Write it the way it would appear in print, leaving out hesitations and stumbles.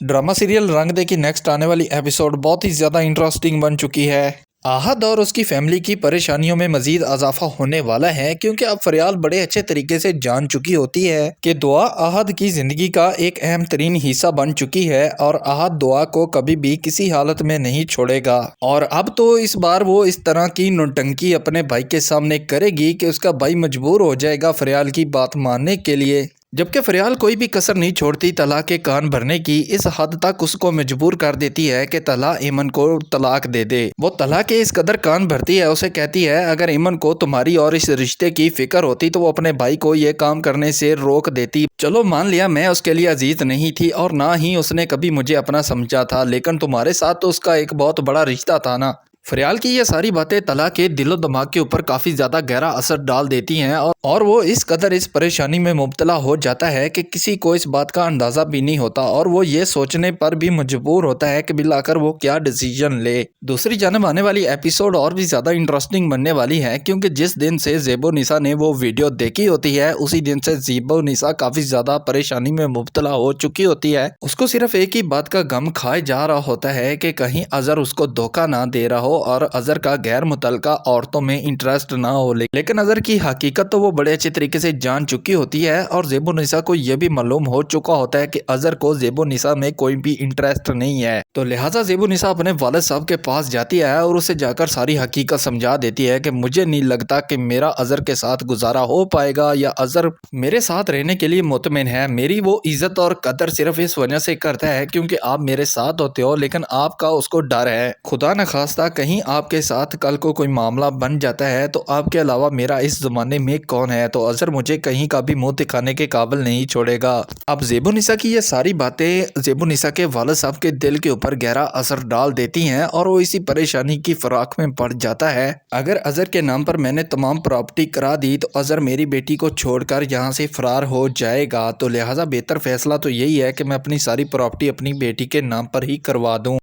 Drama serial रंग दे की next आने वाली एपिसोड बहुत ही ज़्यादा इंटरेस्टिंग बन चुकी है। आहद और उसकी फैमिली की परेशानियों में मजीद इजाफा होने वाला है, क्योंकि अब फरियाल बड़े अच्छे तरीके से जान चुकी होती है कि दुआ आहद की ज़िंदगी का एक अहम तरीन हिस्सा बन चुकी है और आहद दुआ को कभी भी किसी हालत में नहीं छोड़ेगा। और अब तो इस बार वो इस तरह की नौटंकी अपने भाई के सामने करेगी कि उसका भाई मजबूर हो जाएगा फरियाल की बात मानने के लिए। जबकि फरियाल कोई भी कसर नहीं छोड़ती तला के कान भरने की, इस हद तक उसको मजबूर कर देती है कि तला ईमन को तलाक दे दे। वो तला के इस कदर कान भरती है, उसे कहती है अगर ईमन को तुम्हारी और इस रिश्ते की फिक्र होती तो वो अपने भाई को ये काम करने से रोक देती। चलो मान लिया मैं उसके लिए अजीज नहीं थी और ना ही उसने कभी मुझे अपना समझा था, लेकिन तुम्हारे साथ तो उसका एक बहुत बड़ा रिश्ता था ना। फरियाल की ये सारी बातें तला के दिलो दिमाग के ऊपर काफ़ी ज़्यादा गहरा असर डाल देती हैं और वो इस कदर इस परेशानी में मुब्तला हो जाता है कि किसी को इस बात का अंदाज़ा भी नहीं होता और वो ये सोचने पर भी मजबूर होता है कि बिलाकर वो क्या डिसीजन ले। दूसरी जानब आने वाली एपिसोड और भी ज़्यादा इंटरेस्टिंग बनने वाली है, क्योंकि जिस दिन से ज़ेबो निसा ने वो वीडियो देखी होती है उसी दिन से ज़ेबो निसा काफ़ी ज़्यादा परेशानी में मुब्तला हो चुकी होती है। उसको सिर्फ एक ही बात का गम खाए जा रहा होता है कि कहीं अजहर उसको धोखा ना दे रहा हो और अजहर का गैर मुतल्लका औरतों में इंटरेस्ट ना हो। लेकिन अजहर की हकीकत तो वो बड़े अच्छे तरीके से जान चुकी होती है और ज़ेबो निसा को यह भी मालूम हो चुका होता है कि अजहर को ज़ेबो निसा में कोई भी इंटरेस्ट नहीं है। तो लिहाजा ज़ेबो निसा अपने वालिद साहब के पास जाती है और उसे जाकर सारी हकीकत समझा देती है कि मुझे नहीं लगता कि मेरा अजहर के साथ गुजारा हो पाएगा या अजहर मेरे साथ रहने के लिए मुतमिन है। मेरी वो इज्जत और कदर सिर्फ इस वजह से करता है क्योंकि आप मेरे साथ होते हो, लेकिन आपका उसको डर है। खुदा न खास्ता कहीं आपके साथ कल को कोई मामला बन जाता है तो आपके अलावा मेरा इस ज़माने में कौन है। तो अजहर मुझे कहीं का भी मुंह दिखाने के काबिल नहीं छोड़ेगा। अब ज़ेबो निसा की ये सारी बातें ज़ेबो निसा के वालिद साहब के दिल के ऊपर गहरा असर डाल देती हैं और वो इसी परेशानी की फिराक में पड़ जाता है। अगर अजहर के नाम पर मैंने तमाम प्रॉपर्टी करा दी तो अजहर मेरी बेटी को छोड़कर यहाँ से फरार हो जाएगा। तो लिहाजा बेहतर फैसला तो यही है कि मैं अपनी सारी प्रॉपर्टी अपनी बेटी के नाम पर ही करवा दूँ।